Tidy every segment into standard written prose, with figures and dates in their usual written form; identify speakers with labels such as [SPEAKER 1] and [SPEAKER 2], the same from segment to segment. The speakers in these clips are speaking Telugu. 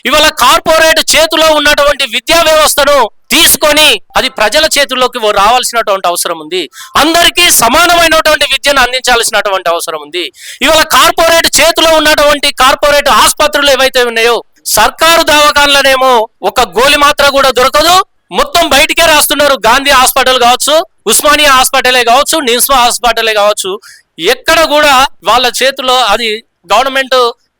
[SPEAKER 1] ఇవాళ కార్పొరేట్ చేతిలో ఉన్నటువంటి విద్యా వ్యవస్థను తీసుకొని అది ప్రజల చేతుల్లోకి రావాల్సినటువంటి అవసరం ఉంది. అందరికీ సమానమైనటువంటి విద్యను అందించాల్సినటువంటి అవసరం ఉంది. ఇవాళ కార్పొరేట్ చేతిలో ఉన్నటువంటి కార్పొరేట్ ఆసుపత్రులు ఏవైతే ఉన్నాయో, సర్కారు దవాఖానలనేమో ఒక గోలి మాత్ర కూడా దొరకదు, మొత్తం బయటికే రాస్తున్నారు. గాంధీ హాస్పిటల్ కావచ్చు, ఉస్మానియా హాస్పిటలే కావచ్చు, నిమ్స్మా హాస్పిటలే కావచ్చు, ఎక్కడ కూడా వాళ్ళ చేతిలో అది గవర్నమెంట్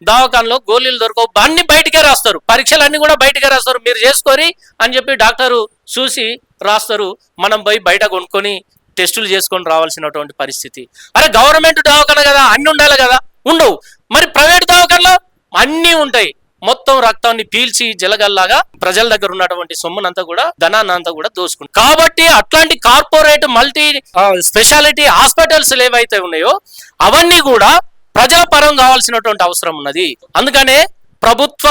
[SPEAKER 1] దవాఖానలో గోళీలు దొరకవు, అన్ని బయటికే రాస్తారు. పరీక్షలన్నీ కూడా బయటకే రాస్తారు. మీరు చేసుకొని అని చెప్పి డాక్టరు చూసి రాస్తారు. మనం పోయి బయట కొనుక్కొని టెస్టులు చేసుకొని రావాల్సినటువంటి పరిస్థితి. అరే గవర్నమెంట్ దవాఖాన కదా, అన్ని ఉండాలి కదా, ఉండవు. మరి ప్రైవేట్ దవాఖానలో అన్నీ ఉంటాయి. మొత్తం రక్తాన్ని పీల్చి జలగల్లాగా ప్రజల దగ్గర ఉన్నటువంటి సొమ్మునంతా కూడా, ధనాన్ని అంతా కూడా దోసుకుంటారు. కాబట్టి అట్లాంటి కార్పొరేట్ మల్టీ స్పెషాలిటీ హాస్పిటల్స్ ఏవైతే ఉన్నాయో అవన్నీ కూడా ప్రజల పరం కావాల్సినటువంటి అవసరం ఉన్నది. అందుకనే ప్రభుత్వ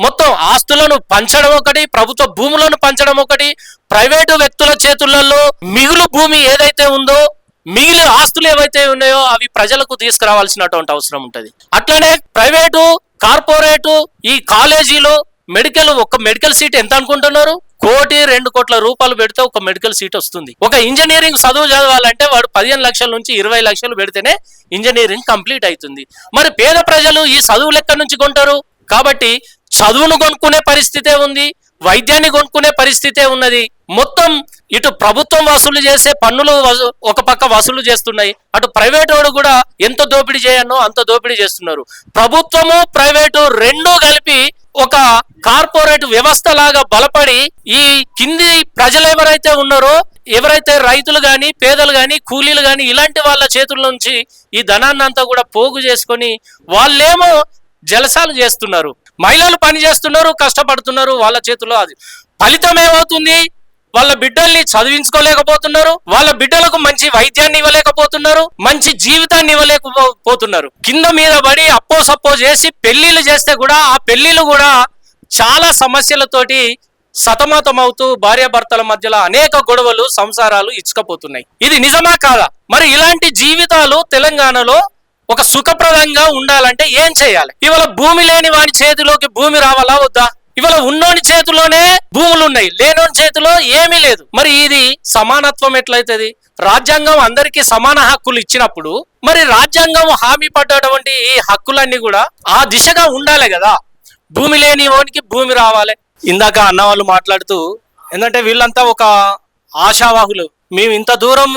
[SPEAKER 1] మొత్తం ఆస్తులను పంచడం ఒకటి, ప్రభుత్వ భూములను పంచడం ఒకటి, ప్రైవేటు వ్యక్తుల చేతులలో మిగులు భూమి ఏదైతే ఉందో, మిగిలిన ఆస్తులు ఏవైతే ఉన్నాయో అవి ప్రజలకు తీసుకురావాల్సినటువంటి అవసరం ఉంటది. అట్లనే ప్రైవేటు, కార్పొరేటు, ఈ కాలేజీలు, మెడికల్, ఒక మెడికల్ సీట్ ఎంత అనుకుంటున్నారు? 1-2 కోట్ల రూపాయలు పెడితే ఒక మెడికల్ సీట్ వస్తుంది. ఒక ఇంజనీరింగ్ చదువు చదవాలంటే వాడు 15 లక్షల నుంచి 20 లక్షలు పెడితేనే ఇంజనీరింగ్ కంప్లీట్ అవుతుంది. మరి పేద ప్రజలు ఈ చదువు లెక్క నుంచి కొంటారు. కాబట్టి చదువును కొనుక్కునే పరిస్థితే ఉంది, వైద్యాన్ని కొనుక్కునే పరిస్థితే ఉన్నది. మొత్తం ఇటు ప్రభుత్వం వసూలు చేసే పన్నులు ఒక పక్క వసూలు చేస్తున్నాయి, అటు ప్రైవేట్ వాడు కూడా ఎంత దోపిడీ చేయనో అంత దోపిడీ చేస్తున్నారు. ప్రభుత్వము ప్రైవేటు రెండూ కలిపి ఒక కార్పొరేట్ వ్యవస్థ లాగా బలపడి ఈ కింది ప్రజలు ఎవరైతే ఉన్నారో, ఎవరైతే రైతులు గాని, పేదలు గాని, కూలీలు గాని ఇలాంటి వాళ్ళ చేతుల నుంచి ఈ ధనాన్ని అంతా కూడా పోగు చేసుకొని వాళ్ళేమో జలసాలు చేస్తున్నారు. మహిళలు పని చేస్తున్నారు, కష్టపడుతున్నారు, వాళ్ళ చేతుల్లో అది ఫలితం ఏమవుతుంది? వాళ్ళ బిడ్డల్ని చదివించుకోలేకపోతున్నారు, వాళ్ళ బిడ్డలకు మంచి వైద్యాన్ని ఇవ్వలేకపోతున్నారు, మంచి జీవితాన్ని ఇవ్వలేకపోతున్నారు. కింద మీద పడి అప్పో సప్పో చేసి పెళ్లిళ్ళు చేస్తే కూడా ఆ పెళ్లిళ్ళు కూడా చాలా సమస్యలతోటి సతమతమవుతూ భార్యాభర్తల మధ్యలో అనేక గొడవలు, సంసారాలు ఇచ్చుకపోతున్నాయి. ఇది నిజమా కాదా? మరి ఇలాంటి జీవితాలు తెలంగాణలో ఒక సుఖప్రదంగా ఉండాలంటే ఏం చేయాలి? ఇవాళ భూమి లేని వాడి చేతిలోకి భూమి రావాలా వద్దా? ఇవాళ ఉన్నోని చేతిలోనే భూములు ఉన్నాయి, లేనోని చేతిలో ఏమీ లేదు. మరి ఇది సమానత్వం ఎట్లయితది? రాజ్యాంగం అందరికీ సమాన హక్కులు ఇచ్చినప్పుడు మరి రాజ్యాంగం హామీ పడ్డటువంటి ఈ హక్కులన్నీ కూడా ఆ దిశగా ఉండాలి కదా. భూమి లేని వానికి భూమి రావాలి. ఇందాక అన్నవాళ్ళు మాట్లాడుతూ ఏంటంటే వీళ్ళంతా ఒక ఆశావాహులు, మేము ఇంత దూరం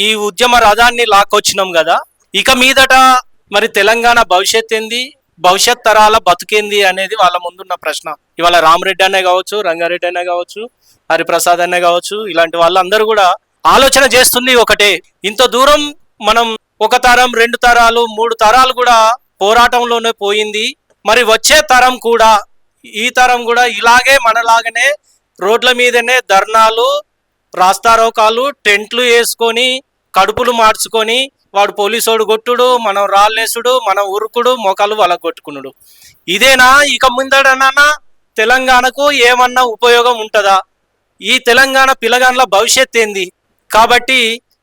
[SPEAKER 1] ఈ ఉద్యమ రథాన్ని లాక్కొచ్చినాం కదా, ఇక మీదట మరి తెలంగాణ భవిష్యత్ ఏంది, భవిష్యత్ తరాల బతుకేంది అనేది వాళ్ళ ముందున్న ప్రశ్న. ఇవాళ రామరెడ్డి అనే కావచ్చు, రంగారెడ్డి అనే కావచ్చు, హరిప్రసాద్ అనే కావచ్చు, ఇలాంటి వాళ్ళందరూ కూడా ఆలోచన చేస్తుంది ఒకటే. ఇంత దూరం మనం 1 తరం, 2 తరాలు, 3 తరాలు కూడా పోరాటంలోనే పోయింది. మరి వచ్చే తరం కూడా, ఈ తరం కూడా ఇలాగే మనలాగనే రోడ్ల మీదనే ధర్నాలు, రాస్తారోకాలు, టెంట్లు వేసుకొని, కడుపులు మార్చుకొని, వాడు పోలీసోడు కొట్టుడు, మనం రాళ్ళేసుడు, మనం ఉరుకుడు, మోకాలు వలగొట్టుకునుడు. ఇదేనా ఇక ముందడనా తెలంగాణకు ఏమన్నా ఉపయోగం ఉంటుందా? ఈ తెలంగాణ పిల్లగాండ్ల భవిష్యత్ ఏంది? కాబట్టి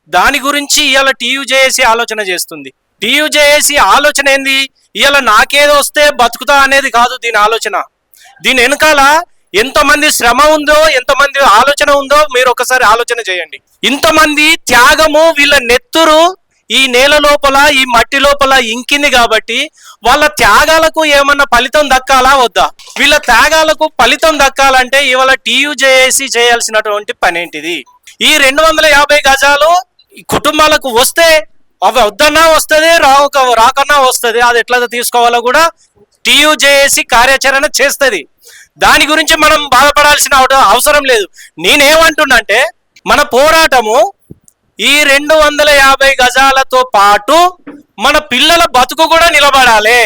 [SPEAKER 1] దాని గురించి ఇవాళ టీయూజేఏసీ ఆలోచన చేస్తుంది. టీయూజేఏసీ ఆలోచన ఏంది? ఇవాళ నాకేదో వస్తే బతుకుతా అనేది కాదు దీని ఆలోచన. దీని వెనకాల ఎంతమంది శ్రమ ఉందో, ఎంతమంది ఆలోచన ఉందో మీరు ఒకసారి ఆలోచన చేయండి. ఇంతమంది త్యాగము, వీళ్ళ నెత్తురు ఈ నేల లోపల, ఈ మట్టి లోపల ఇంకింది కాబట్టి వాళ్ళ త్యాగాలకు ఏమన్నా ఫలితం దక్కాలా వద్దా? వీళ్ళ త్యాగాలకు ఫలితం దక్కాలంటే ఇవాళ టీయూజేఏసీ చేయాల్సినటువంటి పని ఏంటిది? ఈ 250 గజాలు కుటుంబాలకు వస్తే అవి వద్దన్నా వస్తుంది, రాకన్నా వస్తుంది. అది ఎట్లా తీసుకోవాలో కూడా టీయూజేఏసీ కార్యాచరణ చేస్తుంది. దాని గురించి మనం బాధపడాల్సిన అవసరం లేదు. నేనేమంటున్నంటే మన పోరాటము ఈ 250 గజాలతో పాటు మన పిల్లల బతుకు కూడా నిలబడాలి.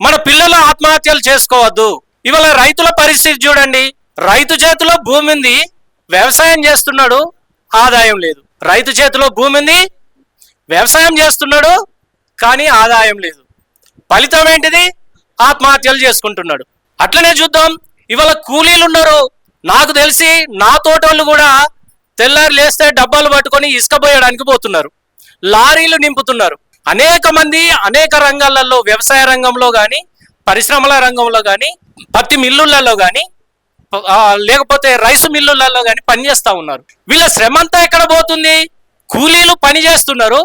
[SPEAKER 1] మన పిల్లలు ఆత్మహత్యలు చేసుకోవద్దు. ఇవాళ రైతుల పరిస్థితి చూడండి. రైతు చేతిలో భూమి ఉంది, వ్యవసాయం చేస్తున్నాడు, ఆదాయం లేదు. రైతు చేతిలో భూమి ఉంది, వ్యవసాయం చేస్తున్నాడు, కానీ ఆదాయం లేదు. ఫలితం ఏంటిది? ఆత్మహత్యలు చేసుకుంటున్నాడు. అట్లనే చూద్దాం, ఇవాళ కూలీలు ఉన్నారు. నాకు తెలిసి నా తోటోళ్ళు కూడా తెల్లారి లేస్తే డబ్బాలు పట్టుకొని ఇసుక పోయడానికి పోతున్నారు, లారీలు నింపుతున్నారు. అనేక మంది అనేక రంగాలలో, వ్యవసాయ రంగంలో కానీ, పరిశ్రమల రంగంలో కానీ పత్తి మిల్లులలో కానీ లేకపోతే రైస్ మిల్లులలో కానీ పనిచేస్తూ ఉన్నారు. వీళ్ళ శ్రమ అంతా ఎక్కడ పోతుంది? కూలీలు పని చేస్తున్నారు,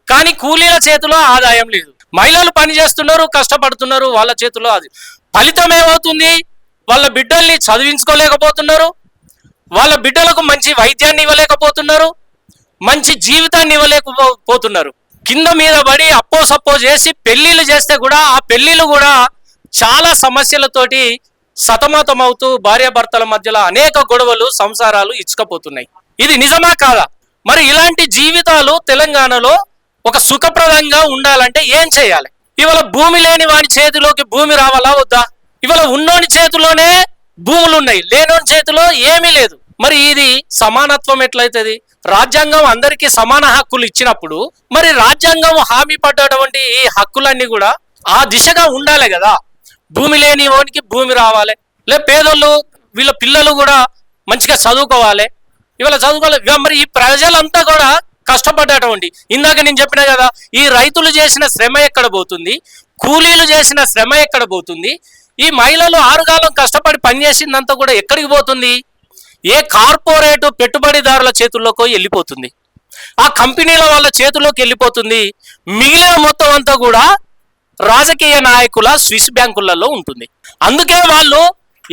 [SPEAKER 1] కానీ కూలీల చేతిలో ఆదాయం లేదు. మహిళలు పని చేస్తున్నారు, కష్టపడుతున్నారు, వాళ్ళ చేతిలో అది ఫలితం ఏమవుతుంది? వాళ్ళ బిడ్డల్ని చదివించుకోలేకపోతున్నారు, వాళ్ళ బిడ్డలకు మంచి వైద్యాన్ని ఇవ్వలేకపోతున్నారు, మంచి జీవితాన్ని ఇవ్వలేకపోతున్నారు. కింద మీద పడి అప్పో సప్పో చేసి పెళ్లిళ్ళు చేస్తే కూడా ఆ పెళ్లిళ్ళు కూడా చాలా సమస్యలతోటి సతమతమవుతూ భార్యాభర్తల మధ్యలో అనేక గొడవలు, సంసారాలు ఇచ్చుకపోతున్నాయి. ఇది నిజమా కాదా? మరి ఇలాంటి జీవితాలు తెలంగాణలో ఒక సుఖప్రదంగా ఉండాలంటే ఏం చేయాలి? ఇవాళ భూమి లేని వాడి చేతిలోకి భూమి రావాలా వద్దా? ఇవాళ ఉన్నోని చేతిలోనే భూములు ఉన్నాయి, లేనోని చేతిలో ఏమీ లేదు. మరి ఇది సమానత్వం ఎట్లయితుంది? రాజ్యాంగం అందరికీ సమాన హక్కులు ఇచ్చినప్పుడు మరి రాజ్యాంగం హామీ పడ్డటువంటి ఈ హక్కులన్నీ కూడా ఆ దిశగా ఉండాలి కదా. భూమి లేని వానికి భూమి రావాలి, పేదోళ్ళు వీళ్ళ పిల్లలు కూడా మంచిగా చదువుకోవాలి. ఇవాళ చదువుకోవాలి. మరి ఈ ప్రజలంతా కూడా కష్టపడ్డటువంటి, ఇందాక నేను చెప్పినా కదా, ఈ రైతులు చేసిన శ్రమ ఎక్కడ పోతుంది? కూలీలు చేసిన శ్రమ ఎక్కడ పోతుంది? ఈ మహిళలు ఆరుగాలం కష్టపడి పనిచేసిందంతా కూడా ఎక్కడికి పోతుంది? ఏ కార్పొరేట్ పెట్టుబడిదారుల చేతుల్లోకి వెళ్ళిపోతుంది, ఆ కంపెనీల వాళ్ళ చేతుల్లోకి వెళ్ళిపోతుంది. మిగిలిన మొత్తం అంతా కూడా రాజకీయ నాయకుల స్విస్ బ్యాంకులలో ఉంటుంది. అందుకే వాళ్ళు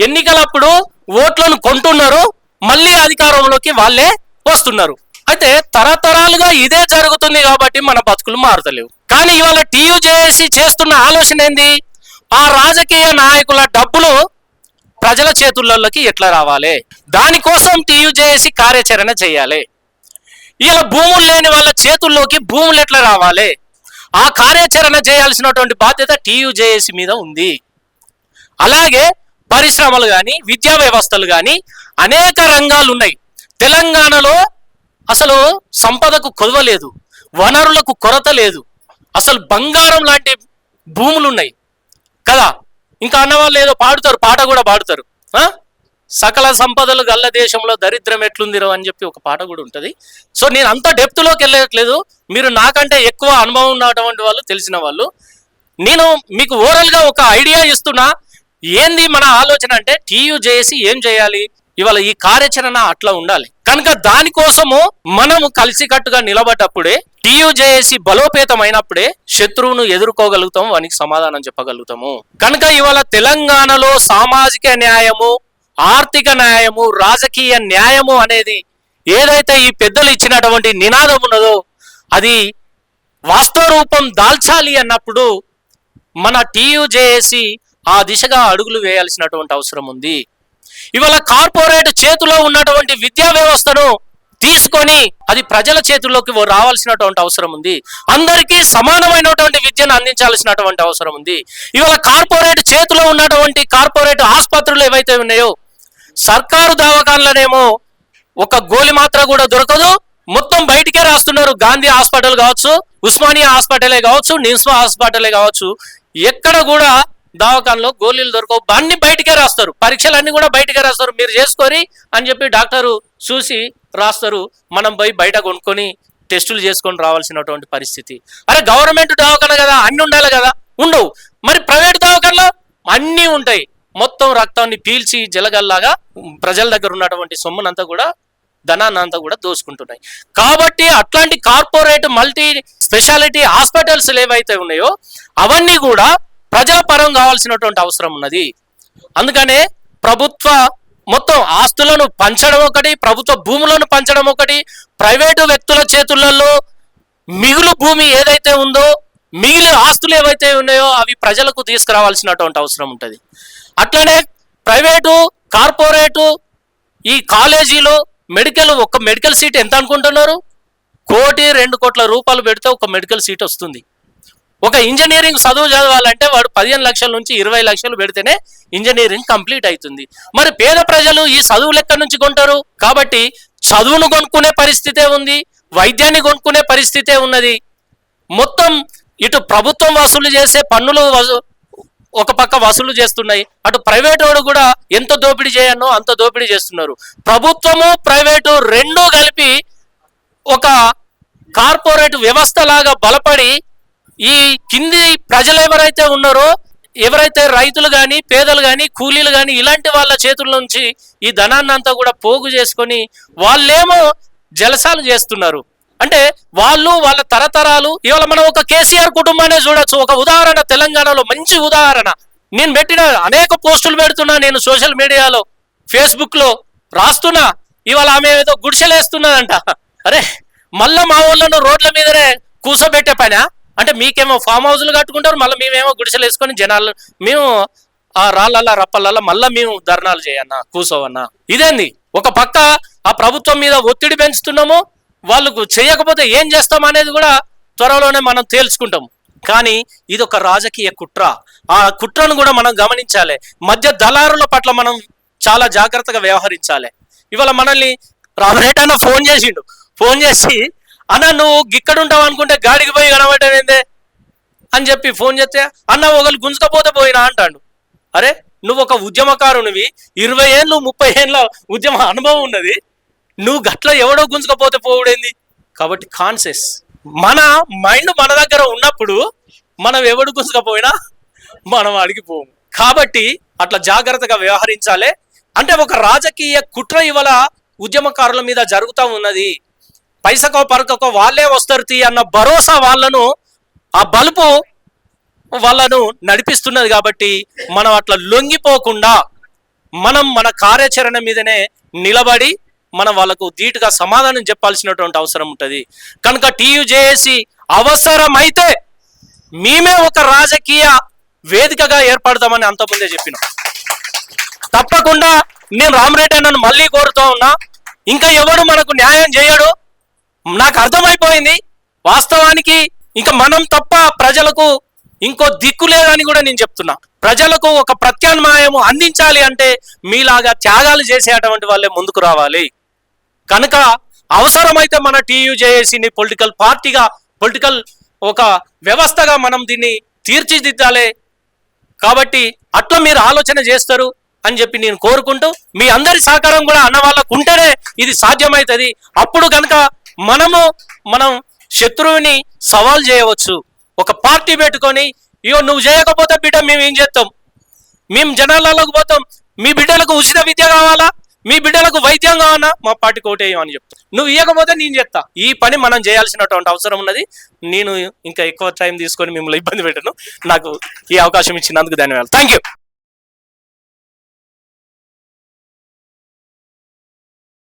[SPEAKER 1] ఎన్నికలప్పుడు ఓట్లను కొంటున్నారు, మళ్ళీ అధికారంలోకి వాళ్ళే వస్తున్నారు. అయితే తరతరాలుగా ఇదే జరుగుతుంది కాబట్టి మన బతుకులు మారుతలేవు. కానీ ఇవాళ టీయూజేఏసీ చేస్తున్న ఆలోచన ఏంది? ఆ రాజకీయ నాయకుల డబ్బులు ప్రజల చేతుల్లోకి ఎట్లా రావాలి, దానికోసం టీయూజేఏసీ కార్యాచరణ చేయాలి. ఇలా భూములు లేని వాళ్ళ చేతుల్లోకి భూములు ఎట్లా రావాలి, ఆ కార్యాచరణ చేయాల్సినటువంటి బాధ్యత టీయూజేఏసీ మీద ఉంది. అలాగే పరిశ్రమలు కానీ, విద్యా వ్యవస్థలు కానీ అనేక రంగాలు ఉన్నాయి. తెలంగాణలో అసలు సంపదకు కొదవ లేదు, వనరులకు కొరత లేదు, అసలు బంగారం లాంటి భూములు ఉన్నాయి కదా. ఇంకా అన్నవాళ్ళు ఏదో పాడుతారు, పాట కూడా పాడుతారు, సకల సంపదలు గల్ల దేశంలో దరిద్రం ఎట్లుందిరో అని చెప్పి ఒక పాట కూడా ఉంటుంది. సో నేను అంత డెప్త్లోకి వెళ్ళట్లేదు, మీరు నాకంటే ఎక్కువ అనుభవం ఉన్నటువంటి వాళ్ళు, తెలిసిన వాళ్ళు. నేను మీకు ఓవరాల్గా ఒక ఐడియా ఇస్తున్నా. ఏంది మన ఆలోచన అంటే టీయూజేఏసీ ఏం చేయాలి, ఇవాళ ఈ కార్యాచరణ అట్లా ఉండాలి. కనుక దానికోసము మనము కలిసికట్టుగా నిలబడ్డప్పుడే, టీయూజేఏసీ బలోపేతమైనప్పుడే శత్రువును ఎదుర్కోగలుగుతాము, వానికి సమాధానం చెప్పగలుగుతాము. కనుక ఇవాళ తెలంగాణలో సామాజిక న్యాయము, ఆర్థిక న్యాయము, రాజకీయ న్యాయము అనేది ఏదైతే ఈ పెద్దలు ఇచ్చినటువంటి నినాదం ఉన్నదో అది వాస్తవ రూపం దాల్చాలి అన్నప్పుడు మన టీయూజేఏసీ ఆ దిశగా అడుగులు వేయాల్సినటువంటి అవసరం ఉంది. ఇవాళ కార్పొరేట్ చేతిలో ఉన్నటువంటి విద్యా వ్యవస్థను తీసుకొని అది ప్రజల చేతుల్లోకి రావాల్సినటువంటి అవసరం ఉంది. అందరికీ సమానమైనటువంటి విద్యను అందించాల్సినటువంటి అవసరం ఉంది. ఇవాళ కార్పొరేట్ చేతిలో ఉన్నటువంటి కార్పొరేట్ ఆసుపత్రులు ఏవైతే ఉన్నాయో, సర్కారు దవాఖానలనేమో ఒక గోలి మాత్ర కూడా దొరకదు, మొత్తం బయటికే రాస్తున్నారు. గాంధీ హాస్పిటల్ కావచ్చు, ఉస్మానియా హాస్పిటలే కావచ్చు, నిమ్స్ హాస్పిటలే కావచ్చు, ఎక్కడ కూడా దవాఖానలో గోళీలు దొరకవు, అన్ని బయటికే రాస్తారు. పరీక్షలన్నీ కూడా బయటికే రాస్తారు, మీరు చేసుకోరి అని చెప్పి డాక్టరు చూసి రాస్తారు. మనం పోయి బయట కొనుక్కొని టెస్టులు చేసుకొని రావాల్సినటువంటి పరిస్థితి. అరే గవర్నమెంట్ దవాఖాన కదా, అన్ని ఉండాలి కదా, ఉండవు. మరి ప్రైవేట్ దవాఖానలో అన్నీ ఉంటాయి, మొత్తం రక్తాన్ని పీల్చి జలగల్లాగా ప్రజల దగ్గర ఉన్నటువంటి సొమ్మునంతా కూడా, ధనాన్ని అంతా కూడా దోసుకుంటున్నాయి. కాబట్టి అట్లాంటి కార్పొరేట్ మల్టీ స్పెషాలిటీ హాస్పిటల్స్ ఏవైతే ఉన్నాయో అవన్నీ కూడా ప్రజల పరం కావాల్సినటువంటి అవసరం ఉన్నది. అందుకనే ప్రభుత్వ మొత్తం ఆస్తులను పంచడం ఒకటి, ప్రభుత్వ భూములను పంచడం ఒకటి, ప్రైవేటు వ్యక్తుల చేతులలో మిగులు భూమి ఏదైతే ఉందో, మిగిలిన ఆస్తులు ఏవైతే ఉన్నాయో అవి ప్రజలకు తీసుకురావాల్సినటువంటి అవసరం ఉంటుంది. అట్లనే ప్రైవేటు, కార్పొరేటు, ఈ కాలేజీలు, మెడికల్, ఒక మెడికల్ సీట్ ఎంత అనుకుంటున్నారు? 1-2 కోట్ల రూపాయలు పెడితే ఒక మెడికల్ సీట్ వస్తుంది. ఒక ఇంజనీరింగ్ చదువు చదవాలంటే వాడు 15 లక్షల నుంచి 20 లక్షలు పెడితేనే ఇంజనీరింగ్ కంప్లీట్ అవుతుంది. మరి పేద ప్రజలు ఈ చదువులు ఎక్కడి నుంచి కొంటారు? కాబట్టి చదువును కొనుక్కునే పరిస్థితే ఉంది, వైద్యాన్ని కొనుక్కునే పరిస్థితే ఉన్నది. మొత్తం ఇటు ప్రభుత్వం వసూలు చేసే పన్నులు ఒక పక్క వసూలు చేస్తున్నాయి, అటు ప్రైవేట్ వాడు కూడా ఎంత దోపిడీ చేయనో అంత దోపిడీ చేస్తున్నారు. ప్రభుత్వము ప్రైవేటు రెండూ కలిపి ఒక కార్పొరేట్ వ్యవస్థ లాగా బలపడి ఈ కింది ప్రజలు ఎవరైతే ఉన్నారో ఎవరైతే రైతులు కానీ పేదలు కానీ కూలీలు కానీ ఇలాంటి వాళ్ళ చేతుల నుంచి ఈ ధనాన్ని అంతా కూడా పోగు చేసుకొని వాళ్ళేమో జలసాలు చేస్తున్నారు. అంటే వాళ్ళు వాళ్ళ తరతరాలు ఇవాళ మనం ఒక కేసీఆర్ కుటుంబాన్ని చూడొచ్చు. ఒక ఉదాహరణ, తెలంగాణలో మంచి ఉదాహరణ. నేను పెట్టిన అనేక పోస్టులు పెడుతున్నా, నేను సోషల్ మీడియాలో ఫేస్బుక్లో రాస్తున్నా. ఇవాళ ఆమె ఏదో గుడిసెలేస్తున్నదంట. అరే మళ్ళా మా ఊళ్ళను రోడ్ల మీదనే కూసోబెట్టే పైన అంటే మీకేమో ఫామ్ హౌస్లు కట్టుకుంటారు, మళ్ళీ మేమేమో గుడిసెలు వేసుకొని జనాలు మేము ఆ రాళ్ళల్లా రప్పలల్లా మళ్ళీ మేము ధర్నాలు చేయన్నా కూసోవన్నా. ఇదేంది? ఒక పక్క ఆ ప్రభుత్వం మీద ఒత్తిడి పెంచుతున్నాము, వాళ్ళకు చేయకపోతే ఏం చేస్తాం అనేది కూడా త్వరలోనే మనం తేల్చుకుంటాం. కానీ ఇది ఒక రాజకీయ కుట్ర. ఆ కుట్రను కూడా మనం గమనించాలి. మధ్య దళారుల పట్ల మనం చాలా జాగ్రత్తగా వ్యవహరించాలి. ఇవాళ మనల్ని రామరెడ్డి అన్న ఫోన్ చేసి అన్న నువ్వు గిక్కడ ఉంటావు అనుకుంటే గాడికి పోయి కనబడ్డానేందే అని చెప్పి ఫోన్ చేస్తే అన్న ఒకళ్ళు గుంజుకపోతే పోయినా అంటాడు. అరే నువ్వు ఒక ఉద్యమకారునివి, 20 ఏళ్ళు 30 ఏళ్ళ ఉద్యమ అనుభవం ఉన్నది, నువ్వు గట్ల ఎవడో గుంజుకపోతే పోవుడేంది? కాబట్టి కాన్షియస్ మన మైండ్ మన దగ్గర ఉన్నప్పుడు మనం ఎవడు గుంజుకపోయినా మనం అడిగిపోము. కాబట్టి అట్లా జాగ్రత్తగా వ్యవహరించాలి. అంటే ఒక రాజకీయ కుట్ర ఇవాళ ఉద్యమకారుల మీద జరుగుతూ ఉన్నది. పైసకో పరకకో వాళ్ళే వస్తారు అన్న భరోసా వాళ్ళను, ఆ బలుపు వాళ్ళను నడిపిస్తున్నది. కాబట్టి మనం అట్లా లొంగిపోకుండా మనం మన కార్యాచరణ మీదనే నిలబడి మనం వాళ్ళకు ధీటుగా సమాధానం చెప్పాల్సినటువంటి అవసరం ఉంటుంది. కనుక టీయూజేఏసీ అవసరమైతే మేమే ఒక రాజకీయ వేదికగా ఏర్పడతామని అంతకుముందే చెప్పినాం. తప్పకుండా నేను రామరెడ్డి అన్నను మళ్ళీ కోరుతూ ఉన్నా, ఇంకా ఎవడు మనకు న్యాయం చేయడు. నాకు అర్థమైపోయింది వాస్తవానికి ఇంకా మనం తప్ప ప్రజలకు ఇంకో దిక్కు లేదని కూడా నేను చెప్తున్నా. ప్రజలకు ఒక ప్రత్యామ్నాయము అందించాలి అంటే మీలాగా త్యాగాలు చేసేటువంటి వాళ్ళే ముందుకు రావాలి. కనుక అవసరమైతే మన టీయూజేఏసీని పొలిటికల్ పార్టీగా, పొలిటికల్ ఒక వ్యవస్థగా మనం దీన్ని తీర్చిదిద్దాలి. కాబట్టి అట్లా మీరు ఆలోచన చేస్తారు అని చెప్పి నేను కోరుకుంటూ, మీ అందరి సహకారం కూడా అన్న వాళ్ళకు ఉంటేనే ఇది సాధ్యమవుతుంది. అప్పుడు కనుక మనం శత్రువుని సవాల్ చేయవచ్చు. ఒక పార్టీ పెట్టుకొని ఇగో నువ్వు చేయకపోతే బిడ్డ మేము ఏం చేస్తాం, మేము జనాలలోకి పోతాం, మీ బిడ్డలకు ఉచిత విద్య కావాలా, మీ బిడ్డలకు వైద్యం కావాలా, మా పార్టీకి ఓటేయం అని చెప్తా. నువ్వు ఇవ్వకపోతే నేను చెప్తా. ఈ పని మనం చేయాల్సినటువంటి అవసరం ఉన్నది. నేను ఇంకా ఎక్కువ టైం తీసుకొని మిమ్మల్ని ఇబ్బంది పెట్టను. నాకు ఈ అవకాశం ఇచ్చినందుకు ధన్యవాదాలు. Thank you.